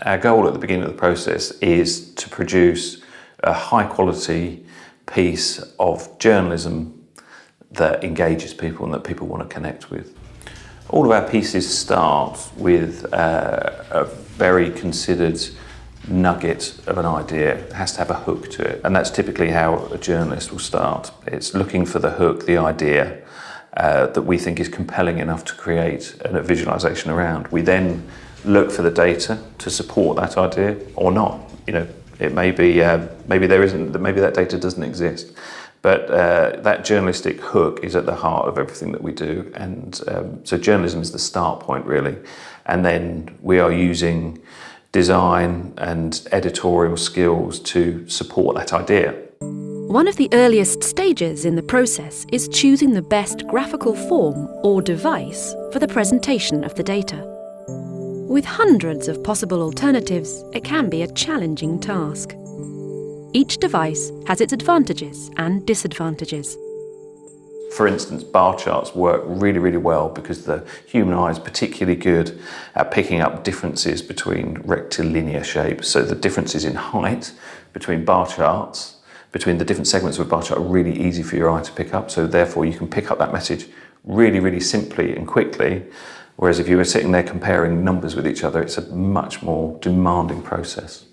Our goal at the beginning of the process is to produce a high quality piece of journalism that engages people and that people want to connect with. All of our pieces start with a very considered nugget of an idea. It has to have a hook to it, and that's typically how a journalist will start. It's looking for the hook, the idea that we think is compelling enough to create a visualization around. We then look for the data to support that idea or not. You know, it may be maybe there isn't, maybe that data doesn't exist. But that journalistic hook is at the heart of everything that we do, and so journalism is the start point really, and then we are using design and editorial skills to support that idea. One of the earliest stages in the process is choosing the best graphical form or device for the presentation of the data. With hundreds of possible alternatives, it can be a challenging task. Each device has its advantages and disadvantages. For instance, bar charts work really, really well because the human eye is particularly good at picking up differences between rectilinear shapes. So the differences in height between bar charts, between the different segments of a bar chart are really easy for your eye to pick up. So therefore you can pick up that message really, really simply and quickly. Whereas if you were sitting there comparing numbers with each other, it's a much more demanding process.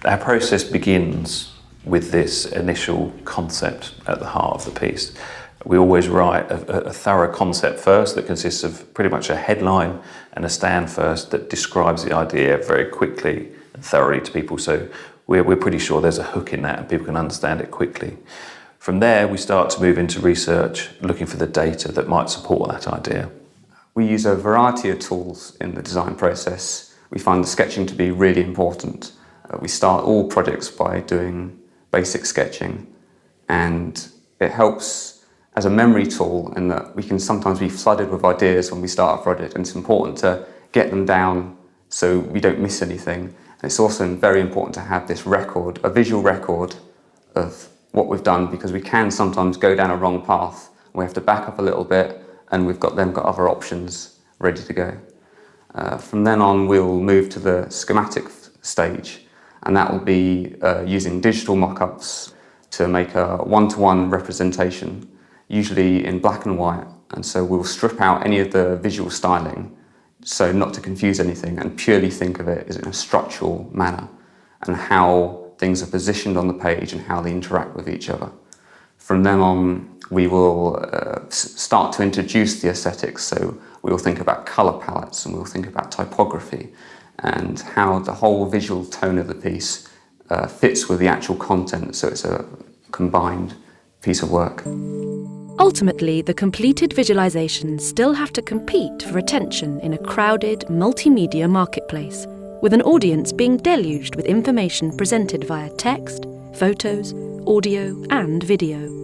Our process begins with this initial concept at the heart of the piece. We always write a thorough concept first that consists of pretty much a headline and a stand first that describes the idea very quickly and thoroughly to people. So we're pretty sure there's a hook in that and people can understand it quickly. From there, we start to move into research, looking for the data that might support that idea. We use a variety of tools in the design process. We find the sketching to be really important. We start all projects by doing basic sketching, and it helps as a memory tool in that we can sometimes be flooded with ideas when we start a project, and it's important to get them down so we don't miss anything. And it's also very important to have this record, a visual record of what we've done, because we can sometimes go down a wrong path. We have to back up a little bit, and we've got other options ready to go. From then on, we'll move to the schematic stage, and that will be using digital mock-ups to make a one-to-one representation, usually in black and white. And so we'll strip out any of the visual styling, so not to confuse anything, and purely think of it as in a structural manner and how things are positioned on the page and how they interact with each other. From then on, we will start to introduce the aesthetics. So we will think about colour palettes, and we'll think about typography and how the whole visual tone of the piece fits with the actual content, so it's a combined piece of work. Ultimately, the completed visualizations still have to compete for attention in a crowded, multimedia marketplace, with an audience being deluged with information presented via text, photos, audio and video.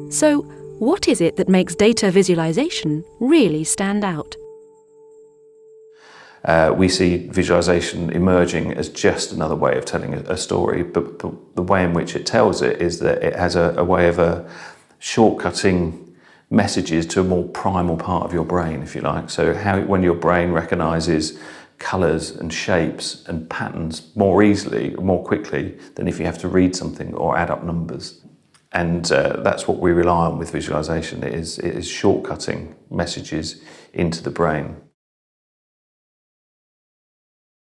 So, what is it that makes data visualization really stand out? We see visualization emerging as just another way of telling a story, but the way in which it tells it is that it has a way of shortcutting messages to a more primal part of your brain, if you like. So when your brain recognises colours and shapes and patterns more easily, more quickly than if you have to read something or add up numbers. And that's what we rely on with visualization. It is shortcutting messages into the brain.